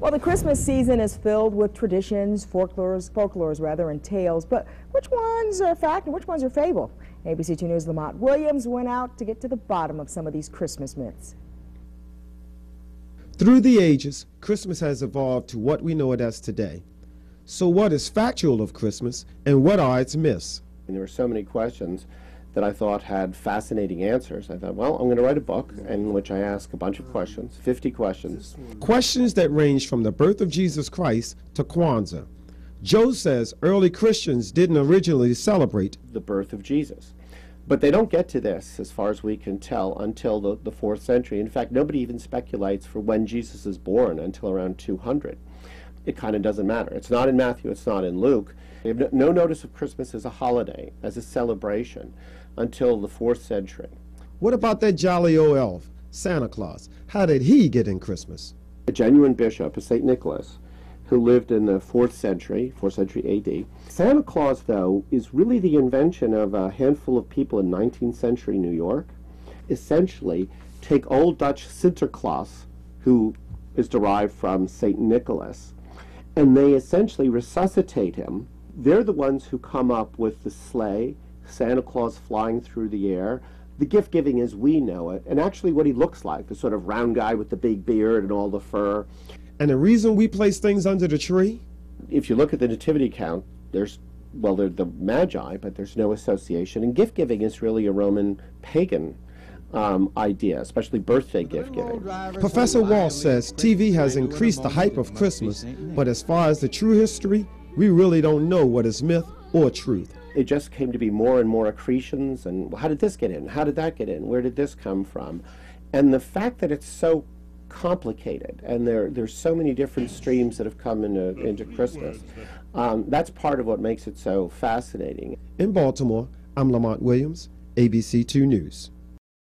Well, the Christmas season is filled with traditions, folklores rather, and tales. But which ones are fact and which ones are fable? ABC 2 News' Lamont Williams went out to get to the bottom of some of these Christmas myths. Through the ages, Christmas has evolved to what we know it as today. So what is factual of Christmas and what are its myths? And there were so many questions that I thought had fascinating answers. I thought, well, I'm going to write a book in which I ask a bunch of questions, 50 questions. Questions that range from the birth of Jesus Christ to Kwanzaa. Joe says early Christians didn't originally celebrate the birth of Jesus. But they don't get to this, as far as we can tell, until the 4th century. In fact, nobody even speculates for when Jesus is born until around 200. It kind of doesn't matter. It's not in Matthew, it's not in Luke. They have no notice of Christmas as a holiday, as a celebration, until the 4th century. What about that jolly old elf, Santa Claus? How did he get in Christmas? A genuine bishop, a St. Nicholas, who lived in the 4th century AD. Santa Claus, though, is really the invention of a handful of people in 19th century New York. Essentially, take old Dutch Sinterklaas, who is derived from St. Nicholas, and they essentially resuscitate him. They're the ones who come up with the sleigh, Santa Claus flying through the air, the gift giving as we know it, and actually what he looks like, the sort of round guy with the big beard and all the fur. And the reason we place things under the tree? If you look at the nativity count, they're the Magi, but there's no association. And gift giving is really a Roman pagan idea, especially birthday gift giving. Professor Walsh says TV has increased the hype of Christmas, but as far as the true history, we really don't know what is myth or truth. It just came to be more and more accretions, and how did this get in? How did that get in? Where did this come from? And the fact that it's so complicated, and there's so many different streams that have come into Christmas, that's part of what makes it so fascinating. In Baltimore, I'm Lamont Williams, ABC 2 News.